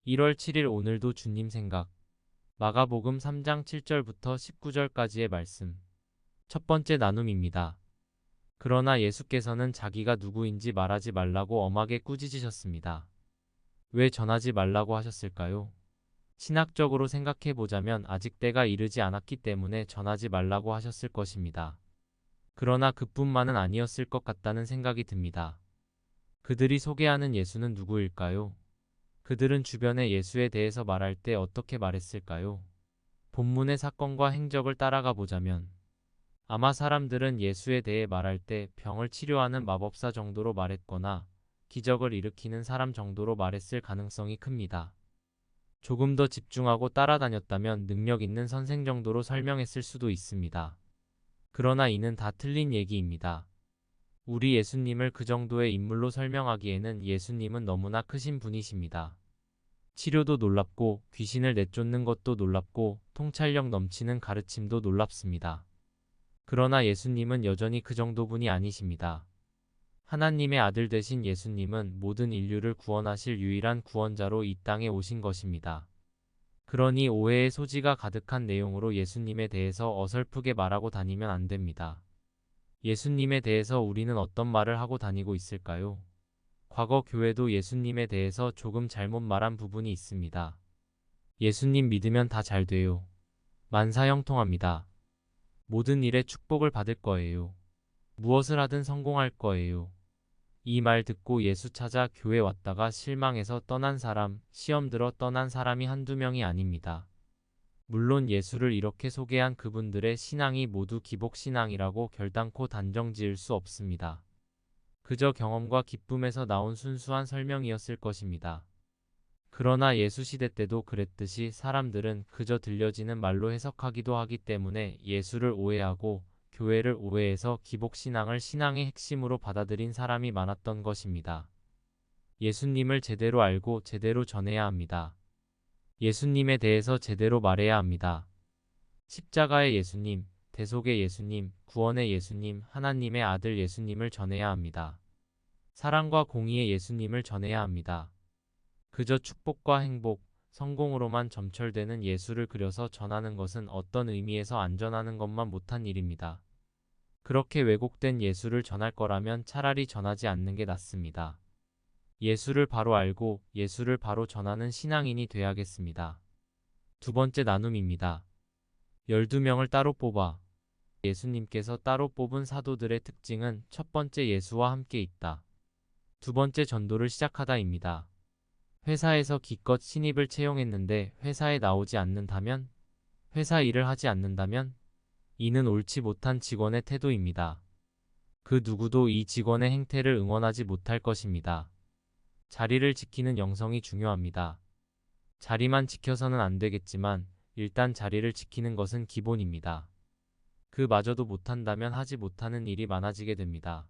1월 7일 오늘도 주님 생각. 마가복음 3장 7절부터 19절까지의 말씀. 첫 번째 나눔입니다. 그러나 예수께서는 자기가 누구인지 말하지 말라고 엄하게 꾸짖으셨습니다. 왜 전하지 말라고 하셨을까요? 신학적으로 생각해 보자면 아직 때가 이르지 않았기 때문에 전하지 말라고 하셨을 것입니다. 그러나 그뿐만은 아니었을 것 같다는 생각이 듭니다. 그들이 소개하는 예수는 누구일까요? 그들은 주변에 예수에 대해서 말할 때 어떻게 말했을까요? 본문의 사건과 행적을 따라가 보자면 아마 사람들은 예수에 대해 말할 때 병을 치료하는 마법사 정도로 말했거나 기적을 일으키는 사람 정도로 말했을 가능성이 큽니다. 조금 더 집중하고 따라다녔다면 능력 있는 선생 정도로 설명했을 수도 있습니다. 그러나 이는 다 틀린 얘기입니다. 우리 예수님을 그 정도의 인물로 설명하기에는 예수님은 너무나 크신 분이십니다. 치료도 놀랍고 귀신을 내쫓는 것도 놀랍고 통찰력 넘치는 가르침도 놀랍습니다. 그러나 예수님은 여전히 그 정도 분이 아니십니다. 하나님의 아들 되신 예수님은 모든 인류를 구원하실 유일한 구원자로 이 땅에 오신 것입니다. 그러니 오해의 소지가 가득한 내용으로 예수님에 대해서 어설프게 말하고 다니면 안 됩니다. 예수님에 대해서 우리는 어떤 말을 하고 다니고 있을까요? 과거 교회도 예수님에 대해서 조금 잘못 말한 부분이 있습니다. 예수님 믿으면 다 잘 돼요. 만사형통합니다. 모든 일에 축복을 받을 거예요. 무엇을 하든 성공할 거예요. 이 말 듣고 예수 찾아 교회 왔다가 실망해서 떠난 사람, 시험 들어 떠난 사람이 한두 명이 아닙니다. 물론 예수를 이렇게 소개한 그분들의 신앙이 모두 기복신앙이라고 결단코 단정 지을 수 없습니다. 그저 경험과 기쁨에서 나온 순수한 설명이었을 것입니다. 그러나 예수 시대 때도 그랬듯이 사람들은 그저 들려지는 말로 해석하기도 하기 때문에 예수를 오해하고 교회를 오해해서 기복신앙을 신앙의 핵심으로 받아들인 사람이 많았던 것입니다. 예수님을 제대로 알고 제대로 전해야 합니다. 예수님에 대해서 제대로 말해야 합니다. 십자가의 예수님, 대속의 예수님, 구원의 예수님, 하나님의 아들 예수님을 전해야 합니다. 사랑과 공의의 예수님을 전해야 합니다. 그저 축복과 행복, 성공으로만 점철되는 예수를 그려서 전하는 것은 어떤 의미에서 안전하는 것만 못한 일입니다. 그렇게 왜곡된 예수를 전할 거라면 차라리 전하지 않는 게 낫습니다. 예수를 바로 알고 예수를 바로 전하는 신앙인이 돼야겠습니다. 두 번째 나눔입니다. 12명을 따로 뽑아. 예수님께서 따로 뽑은 사도들의 특징은 첫 번째 예수와 함께 있다. 두 번째 전도를 시작하다입니다. 회사에서 기껏 신입을 채용했는데 회사에 나오지 않는다면? 회사 일을 하지 않는다면? 이는 옳지 못한 직원의 태도입니다. 그 누구도 이 직원의 행태를 응원하지 못할 것입니다. 자리를 지키는 영성이 중요합니다. 자리만 지켜서는 안 되겠지만 일단 자리를 지키는 것은 기본입니다. 그마저도 못한다면 하지 못하는 일이 많아지게 됩니다.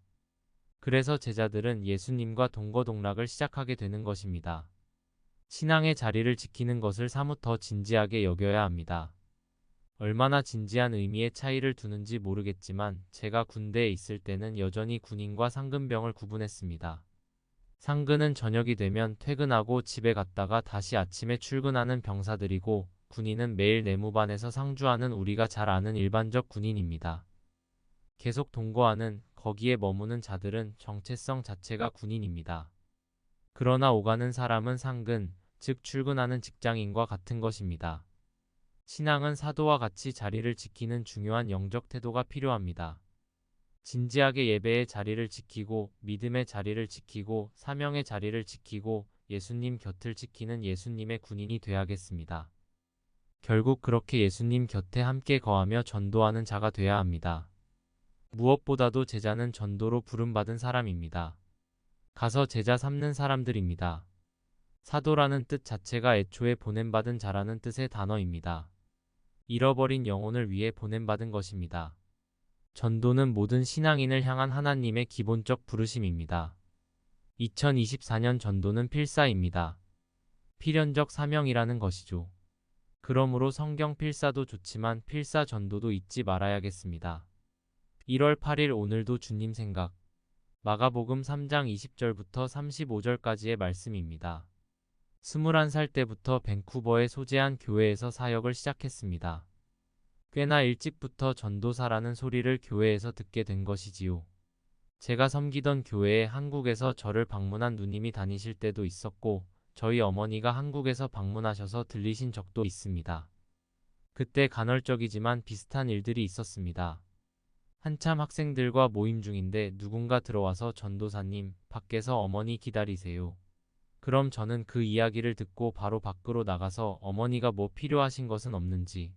그래서 제자들은 예수님과 동거동락을 시작하게 되는 것입니다. 신앙의 자리를 지키는 것을 사뭇 더 진지하게 여겨야 합니다. 얼마나 진지한 의미의 차이를 두는지 모르겠지만 제가 군대에 있을 때는 여전히 군인과 상근병을 구분했습니다. 상근은 저녁이 되면 퇴근하고 집에 갔다가 다시 아침에 출근하는 병사들이고 군인은 매일 내무반에서 상주하는 우리가 잘 아는 일반적 군인입니다. 계속 동거하는, 거기에 머무는 자들은 정체성 자체가 군인입니다. 그러나 오가는 사람은 상근, 즉 출근하는 직장인과 같은 것입니다. 신앙은 사도와 같이 자리를 지키는 중요한 영적 태도가 필요합니다. 진지하게 예배의 자리를 지키고 믿음의 자리를 지키고 사명의 자리를 지키고 예수님 곁을 지키는 예수님의 군인이 돼야겠습니다. 결국 그렇게 예수님 곁에 함께 거하며 전도하는 자가 돼야 합니다. 무엇보다도 제자는 전도로 부름받은 사람입니다. 가서 제자 삼는 사람들입니다. 사도라는 뜻 자체가 애초에 보냄받은 자라는 뜻의 단어입니다. 잃어버린 영혼을 위해 보냄받은 것입니다. 전도는 모든 신앙인을 향한 하나님의 기본적 부르심입니다. 2024년 전도는 필사입니다. 필연적 사명이라는 것이죠. 그러므로 성경 필사도 좋지만 필사 전도도 잊지 말아야겠습니다. 1월 8일 오늘도 주님 생각. 마가복음 3장 20절부터 35절까지의 말씀입니다. 21살 때부터 밴쿠버에 소재한 교회에서 사역을 시작했습니다. 꽤나 일찍부터 전도사라는 소리를 교회에서 듣게 된 것이지요. 제가 섬기던 교회에 한국에서 저를 방문한 누님이 다니실 때도 있었고, 저희 어머니가 한국에서 방문하셔서 들리신 적도 있습니다. 그때 간헐적이지만 비슷한 일들이 있었습니다. 한참 학생들과 모임 중인데 누군가 들어와서 전도사님, 밖에서 어머니 기다리세요. 그럼 저는 그 이야기를 듣고 바로 밖으로 나가서 어머니가 뭐 필요하신 것은 없는지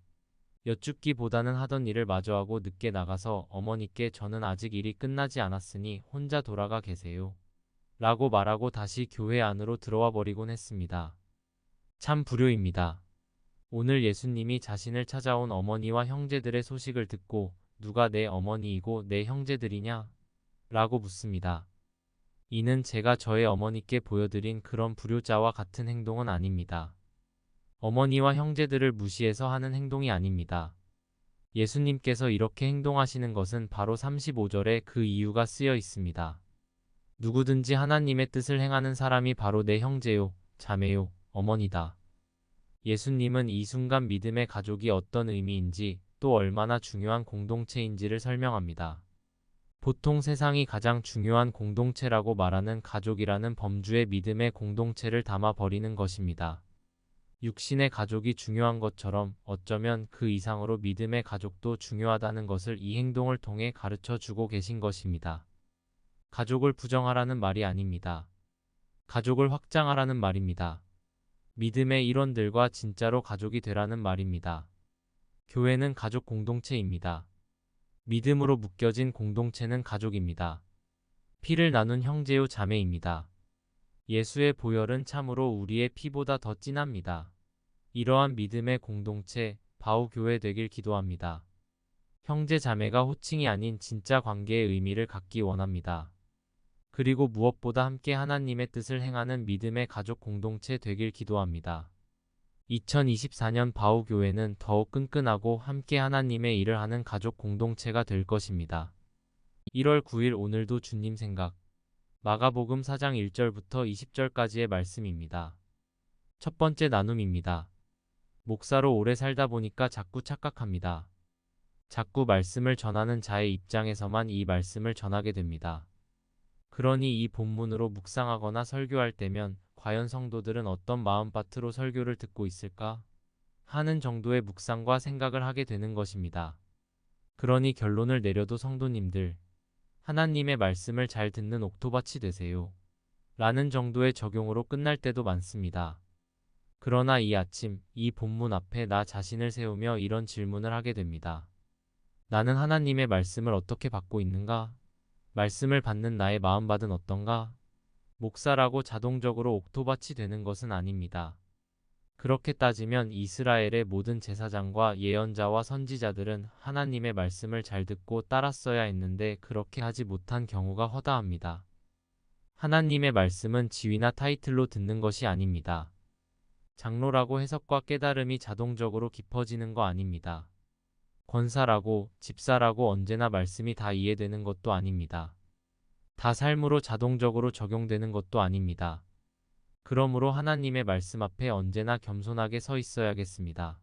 여쭙기보다는 하던 일을 마저하고 늦게 나가서 어머니께 저는 아직 일이 끝나지 않았으니 혼자 돌아가 계세요. 라고 말하고 다시 교회 안으로 들어와 버리곤 했습니다. 참 불효입니다. 오늘 예수님이 자신을 찾아온 어머니와 형제들의 소식을 듣고 누가 내 어머니이고 내 형제들이냐? 라고 묻습니다. 이는 제가 저의 어머니께 보여드린 그런 불효자와 같은 행동은 아닙니다. 어머니와 형제들을 무시해서 하는 행동이 아닙니다. 예수님께서 이렇게 행동하시는 것은 바로 35절에 그 이유가 쓰여 있습니다. 누구든지 하나님의 뜻을 행하는 사람이 바로 내 형제요, 자매요, 어머니다. 예수님은 이 순간 믿음의 가족이 어떤 의미인지 또 얼마나 중요한 공동체인지를 설명합니다. 보통 세상이 가장 중요한 공동체라고 말하는 가족이라는 범주의 믿음의 공동체를 담아버리는 것입니다. 육신의 가족이 중요한 것처럼 어쩌면 그 이상으로 믿음의 가족도 중요하다는 것을 이 행동을 통해 가르쳐 주고 계신 것입니다. 가족을 부정하라는 말이 아닙니다. 가족을 확장하라는 말입니다. 믿음의 일원들과 진짜로 가족이 되라는 말입니다. 교회는 가족 공동체입니다. 믿음으로 묶여진 공동체는 가족입니다. 피를 나눈 형제요 자매입니다. 예수의 보혈은 참으로 우리의 피보다 더 진합니다. 이러한 믿음의 공동체, 바우교회 되길 기도합니다. 형제 자매가 호칭이 아닌 진짜 관계의 의미를 갖기 원합니다. 그리고 무엇보다 함께 하나님의 뜻을 행하는 믿음의 가족 공동체 되길 기도합니다. 2024년 바우교회는 더욱 끈끈하고 함께 하나님의 일을 하는 가족 공동체가 될 것입니다. 1월 9일 오늘도 주님 생각. 마가복음 4장 1절부터 20절까지의 말씀입니다. 첫 번째 나눔입니다. 목사로 오래 살다 보니까 자꾸 착각합니다. 자꾸 말씀을 전하는 자의 입장에서만 이 말씀을 전하게 됩니다. 그러니 이 본문으로 묵상하거나 설교할 때면 과연 성도들은 어떤 마음밭으로 설교를 듣고 있을까? 하는 정도의 묵상과 생각을 하게 되는 것입니다. 그러니 결론을 내려도 성도님들, 하나님의 말씀을 잘 듣는 옥토밭이 되세요. 라는 정도의 적용으로 끝날 때도 많습니다. 그러나 이 아침, 이 본문 앞에 나 자신을 세우며 이런 질문을 하게 됩니다. 나는 하나님의 말씀을 어떻게 받고 있는가? 말씀을 받는 나의 마음밭은 어떤가? 목사라고 자동적으로 옥토밭이 되는 것은 아닙니다. 그렇게 따지면 이스라엘의 모든 제사장과 예언자와 선지자들은 하나님의 말씀을 잘 듣고 따랐어야 했는데 그렇게 하지 못한 경우가 허다합니다. 하나님의 말씀은 지위나 타이틀로 듣는 것이 아닙니다. 장로라고 해석과 깨달음이 자동적으로 깊어지는 거 아닙니다. 권사라고, 집사라고 언제나 말씀이 다 이해되는 것도 아닙니다. 다 삶으로 자동적으로 적용되는 것도 아닙니다. 그러므로 하나님의 말씀 앞에 언제나 겸손하게 서 있어야겠습니다.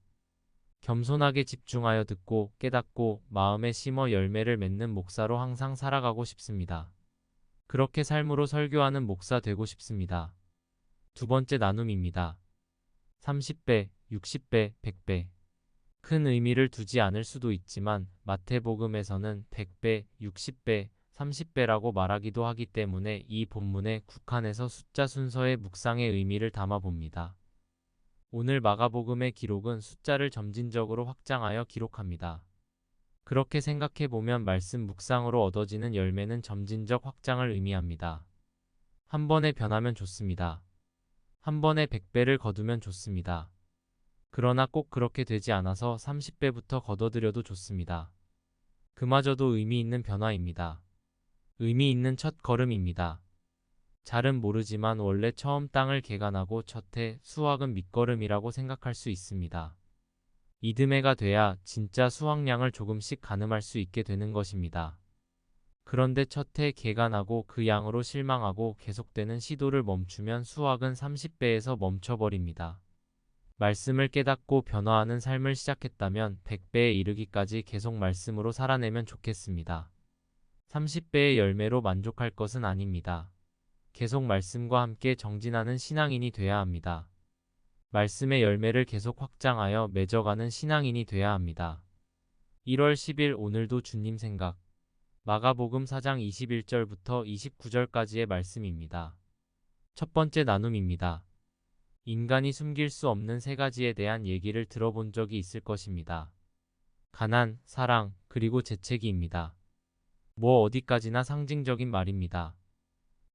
겸손하게 집중하여 듣고 깨닫고 마음에 심어 열매를 맺는 목사로 항상 살아가고 싶습니다. 그렇게 삶으로 설교하는 목사 되고 싶습니다. 두 번째 나눔입니다. 30배, 60배, 100배. 큰 의미를 두지 않을 수도 있지만 마태복음에서는 100배, 60배, 30배라고 말하기도 하기 때문에 이 본문에 국한해서 숫자 순서의 묵상의 의미를 담아봅니다. 오늘 마가복음의 기록은 숫자를 점진적으로 확장하여 기록합니다. 그렇게 생각해보면 말씀 묵상으로 얻어지는 열매는 점진적 확장을 의미합니다. 한 번에 변하면 좋습니다. 한 번에 100배를 거두면 좋습니다. 그러나 꼭 그렇게 되지 않아서 30배부터 거둬들여도 좋습니다. 그마저도 의미 있는 변화입니다. 의미 있는 첫 걸음입니다. 잘은 모르지만 원래 처음 땅을 개간하고 첫해 수확은 밑거름이라고 생각할 수 있습니다. 이듬해가 돼야 진짜 수확량을 조금씩 가늠할 수 있게 되는 것입니다. 그런데 첫 해 개가 나고 그 양으로 실망하고 계속되는 시도를 멈추면 수확은 30배에서 멈춰버립니다. 말씀을 깨닫고 변화하는 삶을 시작했다면 100배에 이르기까지 계속 말씀으로 살아내면 좋겠습니다. 30배의 열매로 만족할 것은 아닙니다. 계속 말씀과 함께 정진하는 신앙인이 돼야 합니다. 말씀의 열매를 계속 확장하여 맺어가는 신앙인이 돼야 합니다. 1월 10일 오늘도 주님 생각. 마가복음 4장 21절부터 29절까지의 말씀입니다. 첫 번째 나눔입니다. 인간이 숨길 수 없는 세 가지에 대한 얘기를 들어본 적이 있을 것입니다. 가난, 사랑, 그리고 재채기입니다. 뭐 어디까지나 상징적인 말입니다.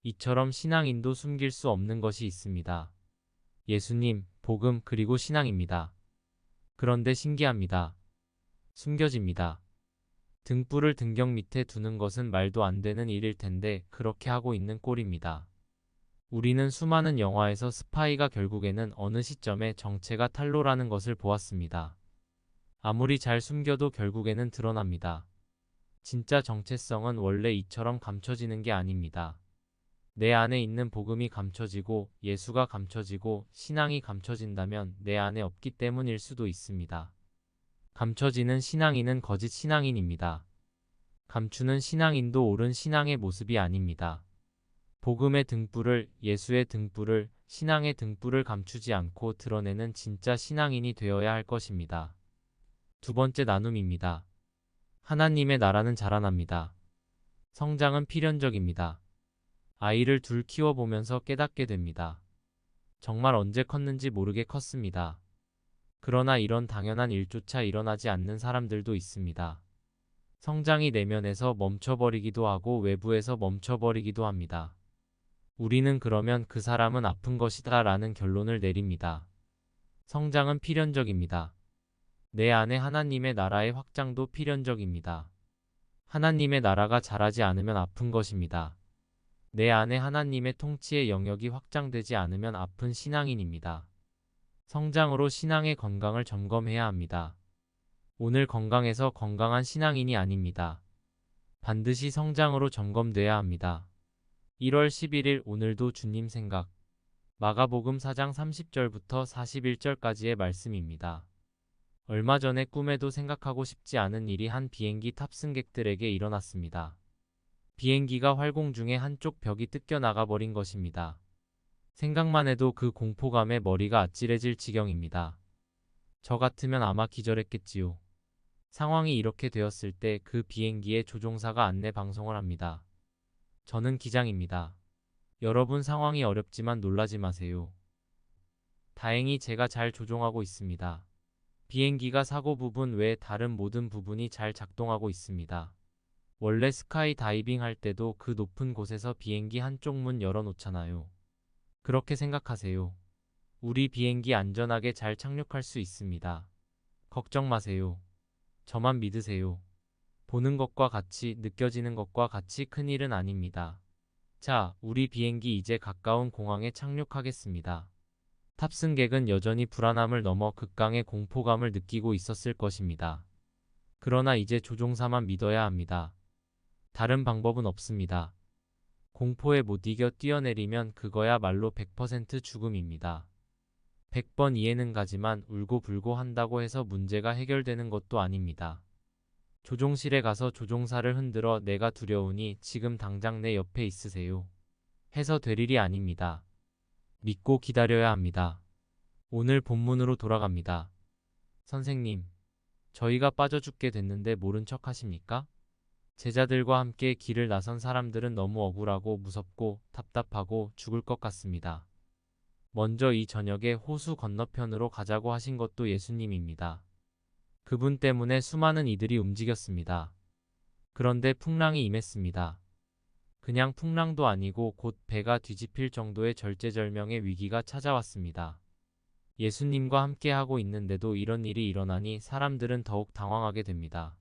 이처럼 신앙인도 숨길 수 없는 것이 있습니다. 예수님, 복음, 그리고 신앙입니다. 그런데 신기합니다. 숨겨집니다. 등불을 등경 밑에 두는 것은 말도 안 되는 일일 텐데 그렇게 하고 있는 꼴입니다. 우리는 수많은 영화에서 스파이가 결국에는 어느 시점에 정체가 탄로라는 것을 보았습니다. 아무리 잘 숨겨도 결국에는 드러납니다. 진짜 정체성은 원래 이처럼 감춰지는 게 아닙니다. 내 안에 있는 복음이 감춰지고 예수가 감춰지고 신앙이 감춰진다면 내 안에 없기 때문일 수도 있습니다. 감춰지는 신앙인은 거짓 신앙인입니다. 감추는 신앙인도 옳은 신앙의 모습이 아닙니다. 복음의 등불을, 예수의 등불을, 신앙의 등불을 감추지 않고 드러내는 진짜 신앙인이 되어야 할 것입니다. 두 번째 나눔입니다. 하나님의 나라는 자라납니다. 성장은 필연적입니다. 아이를 둘 키워보면서 깨닫게 됩니다. 정말 언제 컸는지 모르게 컸습니다. 그러나 이런 당연한 일조차 일어나지 않는 사람들도 있습니다. 성장이 내면에서 멈춰버리기도 하고 외부에서 멈춰버리기도 합니다. 우리는 그러면 그 사람은 아픈 것이다 라는 결론을 내립니다. 성장은 필연적입니다. 내 안에 하나님의 나라의 확장도 필연적입니다. 하나님의 나라가 자라지 않으면 아픈 것입니다. 내 안에 하나님의 통치의 영역이 확장되지 않으면 아픈 신앙인입니다. 성장으로 신앙의 건강을 점검해야 합니다. 오늘 건강해서 건강한 신앙인이 아닙니다. 반드시 성장으로 점검돼야 합니다. 1월 11일 오늘도 주님 생각. 마가복음 4장 30절부터 41절까지의 말씀입니다. 얼마 전에 꿈에도 생각하고 싶지 않은 일이 한 비행기 탑승객들에게 일어났습니다. 비행기가 활공 중에 한쪽 벽이 뜯겨 나가버린 것입니다. 생각만 해도 그 공포감에 머리가 아찔해질 지경입니다. 저 같으면 아마 기절했겠지요. 상황이 이렇게 되었을 때 그 비행기의 조종사가 안내 방송을 합니다. 저는 기장입니다. 여러분 상황이 어렵지만 놀라지 마세요. 다행히 제가 잘 조종하고 있습니다. 비행기가 사고 부분 외에 다른 모든 부분이 잘 작동하고 있습니다. 원래 스카이 다이빙 할 때도 그 높은 곳에서 비행기 한쪽 문 열어놓잖아요. 그렇게 생각하세요. 우리 비행기 안전하게 잘 착륙할 수 있습니다. 걱정 마세요. 저만 믿으세요. 보는 것과 같이 느껴지는 것과 같이 큰일은 아닙니다. 자, 우리 비행기 이제 가까운 공항에 착륙하겠습니다. 탑승객은 여전히 불안함을 넘어 극강의 공포감을 느끼고 있었을 것입니다. 그러나 이제 조종사만 믿어야 합니다. 다른 방법은 없습니다. 공포에 못 이겨 뛰어내리면 그거야말로 100% 죽음입니다. 100번 이해는 가지만 울고불고 한다고 해서 문제가 해결되는 것도 아닙니다. 조종실에 가서 조종사를 흔들어 내가 두려우니 지금 당장 내 옆에 있으세요. 해서 될 일이 아닙니다. 믿고 기다려야 합니다. 오늘 본문으로 돌아갑니다. 선생님, 저희가 빠져 죽게 됐는데 모른 척 하십니까? 제자들과 함께 길을 나선 사람들은 너무 억울하고 무섭고 답답하고 죽을 것 같습니다. 먼저 이 저녁에 호수 건너편으로 가자고 하신 것도 예수님입니다. 그분 때문에 수많은 이들이 움직였습니다. 그런데 풍랑이 임했습니다. 그냥 풍랑도 아니고 곧 배가 뒤집힐 정도의 절제절명의 위기가 찾아왔습니다. 예수님과 함께 하고 있는데도 이런 일이 일어나니 사람들은 더욱 당황하게 됩니다.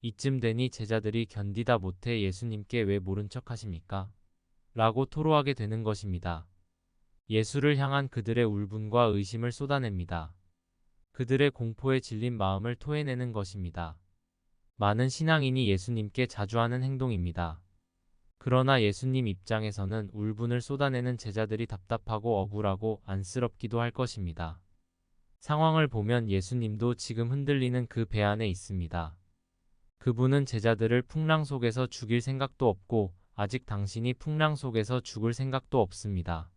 이쯤 되니 제자들이 견디다 못해 예수님께 왜 모른 척 하십니까? 라고 토로하게 되는 것입니다. 예수를 향한 그들의 울분과 의심을 쏟아냅니다. 그들의 공포에 질린 마음을 토해내는 것입니다. 많은 신앙인이 예수님께 자주 하는 행동입니다. 그러나 예수님 입장에서는 울분을 쏟아내는 제자들이 답답하고 억울하고 안쓰럽기도 할 것입니다. 상황을 보면 예수님도 지금 흔들리는 그 배 안에 있습니다. 그분은 제자들을 풍랑 속에서 죽일 생각도 없고 아직 당신이 풍랑 속에서 죽을 생각도 없습니다.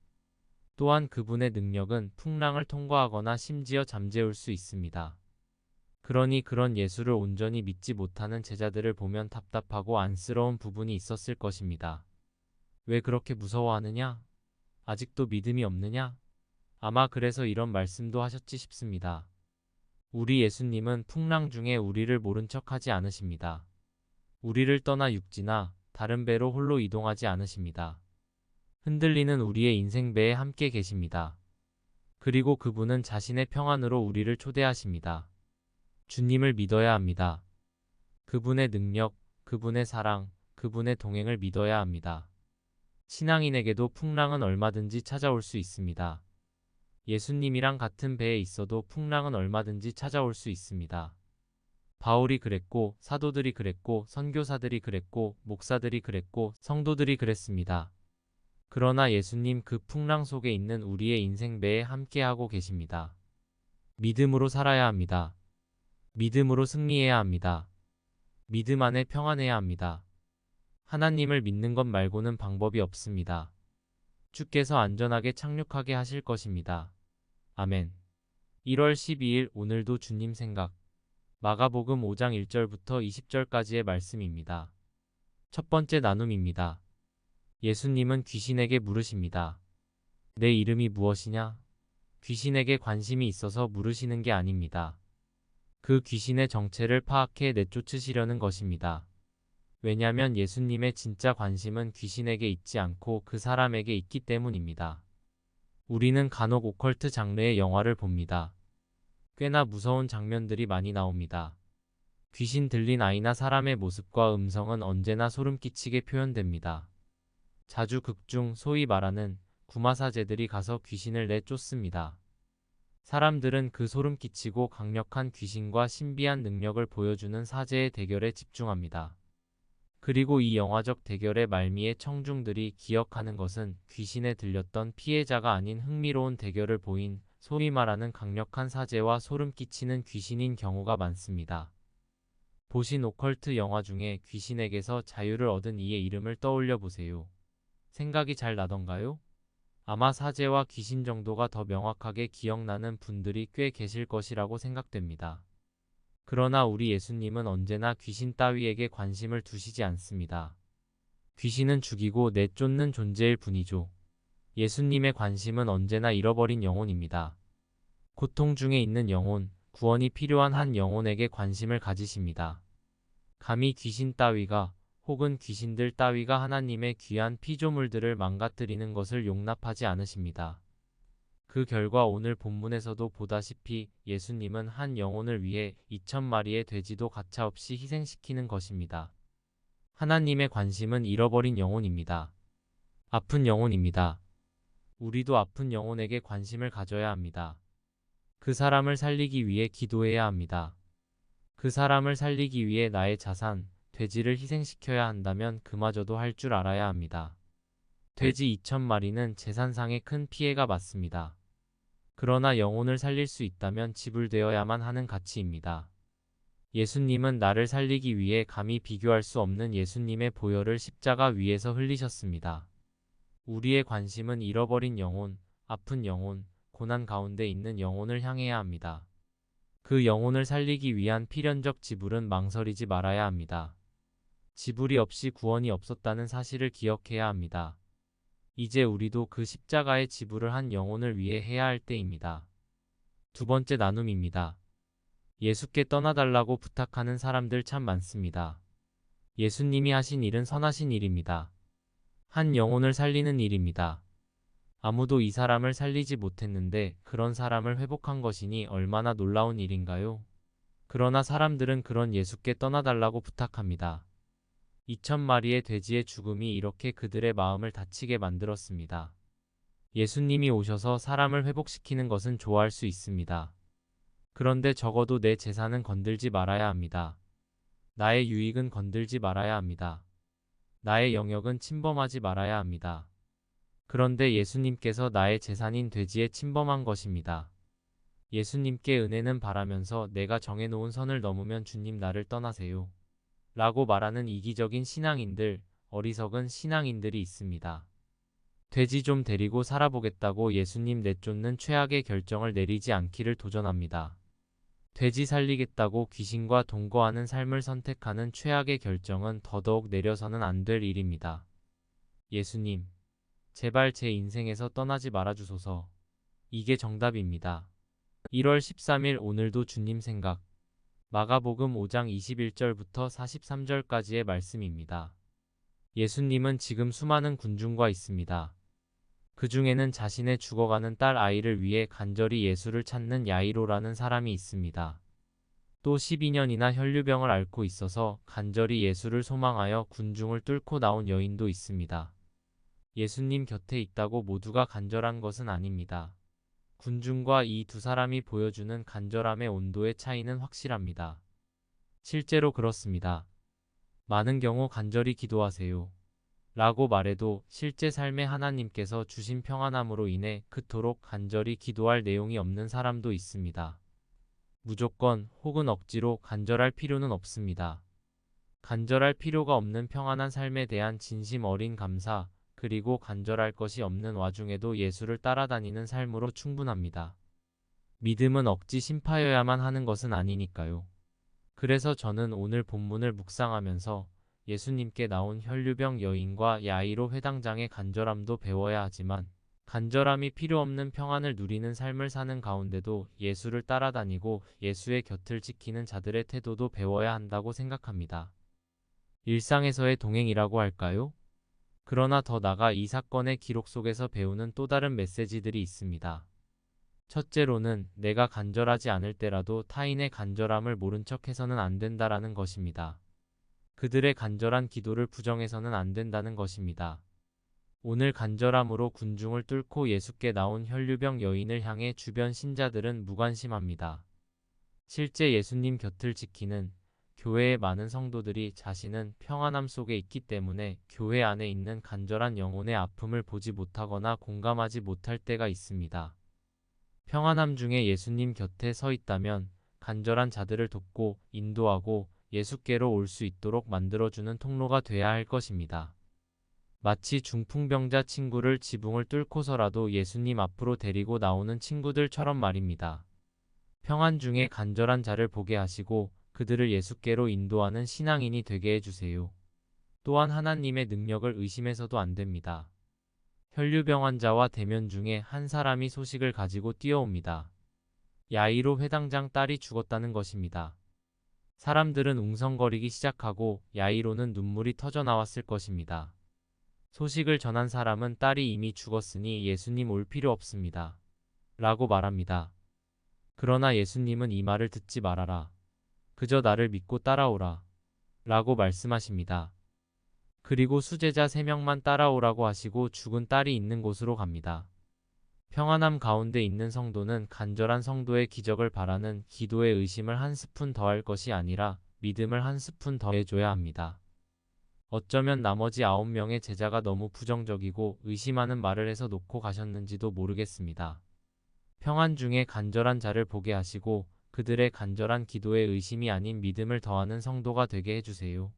또한 그분의 능력은 풍랑을 통과하거나 심지어 잠재울 수 있습니다. 그러니 그런 예수를 온전히 믿지 못하는 제자들을 보면 답답하고 안쓰러운 부분이 있었을 것입니다. 왜 그렇게 무서워하느냐? 아직도 믿음이 없느냐? 아마 그래서 이런 말씀도 하셨지 싶습니다. 우리 예수님은 풍랑 중에 우리를 모른 척하지 않으십니다. 우리를 떠나 육지나 다른 배로 홀로 이동하지 않으십니다. 흔들리는 우리의 인생배에 함께 계십니다. 그리고 그분은 자신의 평안으로 우리를 초대하십니다. 주님을 믿어야 합니다. 그분의 능력, 그분의 사랑, 그분의 동행을 믿어야 합니다. 신앙인에게도 풍랑은 얼마든지 찾아올 수 있습니다. 예수님이랑 같은 배에 있어도 풍랑은 얼마든지 찾아올 수 있습니다. 바울이 그랬고, 사도들이 그랬고, 선교사들이 그랬고, 목사들이 그랬고, 성도들이 그랬습니다. 그러나 예수님 그 풍랑 속에 있는 우리의 인생배에 함께하고 계십니다. 믿음으로 살아야 합니다. 믿음으로 승리해야 합니다. 믿음 안에 평안해야 합니다. 하나님을 믿는 것 말고는 방법이 없습니다. 주께서 안전하게 착륙하게 하실 것입니다. 아멘. 1월 12일 오늘도 주님 생각. 마가복음 5장 1절부터 20절까지의 말씀입니다. 첫 번째 나눔입니다. 예수님은 귀신에게 물으십니다. 내 이름이 무엇이냐? 귀신에게 관심이 있어서 물으시는 게 아닙니다. 그 귀신의 정체를 파악해 내쫓으시려는 것입니다. 왜냐하면 예수님의 진짜 관심은 귀신에게 있지 않고 그 사람에게 있기 때문입니다. 우리는 간혹 오컬트 장르의 영화를 봅니다. 꽤나 무서운 장면들이 많이 나옵니다. 귀신 들린 아이나 사람의 모습과 음성은 언제나 소름 끼치게 표현됩니다. 자주 극중 소위 말하는 구마사제들이 가서 귀신을 내쫓습니다. 사람들은 그 소름 끼치고 강력한 귀신과 신비한 능력을 보여주는 사제의 대결에 집중합니다. 그리고 이 영화적 대결의 말미에 청중들이 기억하는 것은 귀신에 들렸던 피해자가 아닌 흥미로운 대결을 보인 소위 말하는 강력한 사제와 소름 끼치는 귀신인 경우가 많습니다. 보신 오컬트 영화 중에 귀신에게서 자유를 얻은 이의 이름을 떠올려 보세요. 생각이 잘 나던가요? 아마 사제와 귀신 정도가 더 명확하게 기억나는 분들이 꽤 계실 것이라고 생각됩니다. 그러나 우리 예수님은 언제나 귀신 따위에게 관심을 두시지 않습니다. 귀신은 죽이고 내쫓는 존재일 뿐이죠. 예수님의 관심은 언제나 잃어버린 영혼입니다. 고통 중에 있는 영혼, 구원이 필요한 한 영혼에게 관심을 가지십니다. 감히 귀신 따위가 혹은 귀신들 따위가 하나님의 귀한 피조물들을 망가뜨리는 것을 용납하지 않으십니다. 그 결과 오늘 본문에서도 보다시피 예수님은 한 영혼을 위해 2,000마리의 돼지도 가차없이 희생시키는 것입니다. 하나님의 관심은 잃어버린 영혼입니다. 아픈 영혼입니다. 우리도 아픈 영혼에게 관심을 가져야 합니다. 그 사람을 살리기 위해 기도해야 합니다. 그 사람을 살리기 위해 나의 자산, 돼지를 희생시켜야 한다면 그마저도 할 줄 알아야 합니다. 돼지 2,000마리는 재산상의 큰 피해가 맞습니다. 그러나 영혼을 살릴 수 있다면 지불되어야만 하는 가치입니다. 예수님은 나를 살리기 위해 감히 비교할 수 없는 예수님의 보혈을 십자가 위에서 흘리셨습니다. 우리의 관심은 잃어버린 영혼, 아픈 영혼, 고난 가운데 있는 영혼을 향해야 합니다. 그 영혼을 살리기 위한 필연적 지불은 망설이지 말아야 합니다. 지불이 없이 구원이 없었다는 사실을 기억해야 합니다. 이제 우리도 그 십자가의 지불을 한 영혼을 위해 해야 할 때입니다. 두 번째 나눔입니다. 예수께 떠나달라고 부탁하는 사람들 참 많습니다. 예수님이 하신 일은 선하신 일입니다. 한 영혼을 살리는 일입니다. 아무도 이 사람을 살리지 못했는데 그런 사람을 회복한 것이니 얼마나 놀라운 일인가요? 그러나 사람들은 그런 예수께 떠나달라고 부탁합니다. 2,000마리의 돼지의 죽음이 이렇게 그들의 마음을 다치게 만들었습니다. 예수님이 오셔서 사람을 회복시키는 것은 좋아할 수 있습니다. 그런데 적어도 내 재산은 건들지 말아야 합니다. 나의 유익은 건들지 말아야 합니다. 나의 영역은 침범하지 말아야 합니다. 그런데 예수님께서 나의 재산인 돼지에 침범한 것입니다. 예수님께 은혜는 바라면서 내가 정해놓은 선을 넘으면 주님 나를 떠나세요. 라고 말하는 이기적인 신앙인들, 어리석은 신앙인들이 있습니다. 돼지 좀 데리고 살아보겠다고 예수님 내쫓는 최악의 결정을 내리지 않기를 도전합니다. 돼지 살리겠다고 귀신과 동거하는 삶을 선택하는 최악의 결정은 더더욱 내려서는 안 될 일입니다. 예수님, 제발 제 인생에서 떠나지 말아주소서. 이게 정답입니다. 1월 13일 오늘도 주님 생각. 마가복음 5장 21절부터 43절까지의 말씀입니다. 예수님은 지금 수많은 군중과 있습니다. 그 중에는 자신의 죽어가는 딸 아이를 위해 간절히 예수를 찾는 야이로라는 사람이 있습니다. 또 12년이나 혈류병을 앓고 있어서 간절히 예수를 소망하여 군중을 뚫고 나온 여인도 있습니다. 예수님 곁에 있다고 모두가 간절한 것은 아닙니다. 군중과 이 두 사람이 보여주는 간절함의 온도의 차이는 확실합니다. 실제로 그렇습니다. 많은 경우 간절히 기도하세요. 라고 말해도 실제 삶에 하나님께서 주신 평안함으로 인해 그토록 간절히 기도할 내용이 없는 사람도 있습니다. 무조건 혹은 억지로 간절할 필요는 없습니다. 간절할 필요가 없는 평안한 삶에 대한 진심 어린 감사, 그리고 간절할 것이 없는 와중에도 예수를 따라다니는 삶으로 충분합니다. 믿음은 억지 심파여야만 하는 것은 아니니까요. 그래서 저는 오늘 본문을 묵상하면서 예수님께 나온 혈류병 여인과 야이로 회당장의 간절함도 배워야 하지만 간절함이 필요 없는 평안을 누리는 삶을 사는 가운데도 예수를 따라다니고 예수의 곁을 지키는 자들의 태도도 배워야 한다고 생각합니다. 일상에서의 동행이라고 할까요? 그러나 더 나아가 이 사건의 기록 속에서 배우는 또 다른 메시지들이 있습니다. 첫째로는 내가 간절하지 않을 때라도 타인의 간절함을 모른 척해서는 안 된다라는 것입니다. 그들의 간절한 기도를 부정해서는 안 된다는 것입니다. 오늘 간절함으로 군중을 뚫고 예수께 나온 혈류병 여인을 향해 주변 신자들은 무관심합니다. 실제 예수님 곁을 지키는 교회의 많은 성도들이 자신은 평안함 속에 있기 때문에 교회 안에 있는 간절한 영혼의 아픔을 보지 못하거나 공감하지 못할 때가 있습니다. 평안함 중에 예수님 곁에 서 있다면 간절한 자들을 돕고 인도하고 예수께로 올 수 있도록 만들어주는 통로가 돼야 할 것입니다. 마치 중풍병자 친구를 지붕을 뚫고서라도 예수님 앞으로 데리고 나오는 친구들처럼 말입니다. 평안 중에 간절한 자를 보게 하시고 그들을 예수께로 인도하는 신앙인이 되게 해주세요. 또한 하나님의 능력을 의심해서도 안 됩니다. 혈류병 환자와 대면 중에 한 사람이 소식을 가지고 뛰어옵니다. 야이로 회당장 딸이 죽었다는 것입니다. 사람들은 웅성거리기 시작하고 야이로는 눈물이 터져 나왔을 것입니다. 소식을 전한 사람은 딸이 이미 죽었으니 예수님 올 필요 없습니다. 라고 말합니다. 그러나 예수님은 이 말을 듣지 말아라. 그저 나를 믿고 따라오라. 라고 말씀하십니다. 그리고 수제자 3명만 따라오라고 하시고 죽은 딸이 있는 곳으로 갑니다. 평안함 가운데 있는 성도는 간절한 성도의 기적을 바라는 기도에 의심을 한 스푼 더할 것이 아니라 믿음을 한 스푼 더해줘야 합니다. 어쩌면 나머지 9명의 제자가 너무 부정적이고 의심하는 말을 해서 놓고 가셨는지도 모르겠습니다. 평안 중에 간절한 자를 보게 하시고 그들의 간절한 기도에 의심이 아닌 믿음을 더하는 성도가 되게 해주세요.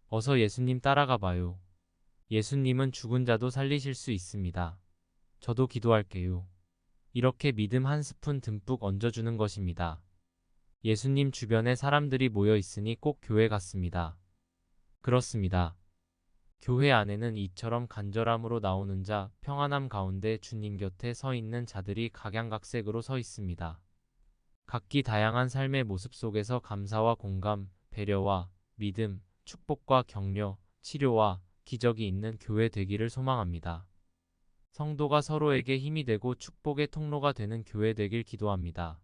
어서 예수님 따라가 봐요. 예수님은 죽은 자도 살리실 수 있습니다. 저도 기도할게요. 이렇게 믿음 한 스푼 듬뿍 얹어주는 것입니다. 예수님 주변에 사람들이 모여 있으니 꼭 교회 같습니다. 그렇습니다. 교회 안에는 이처럼 간절함으로 나오는 자, 평안함 가운데 주님 곁에 서 있는 자들이 각양각색으로 서 있습니다. 각기 다양한 삶의 모습 속에서 감사와 공감, 배려와 믿음, 축복과 격려, 치료와 기적이 있는 교회 되기를 소망합니다. 성도가 서로에게 힘이 되고 축복의 통로가 되는 교회 되길 기도합니다.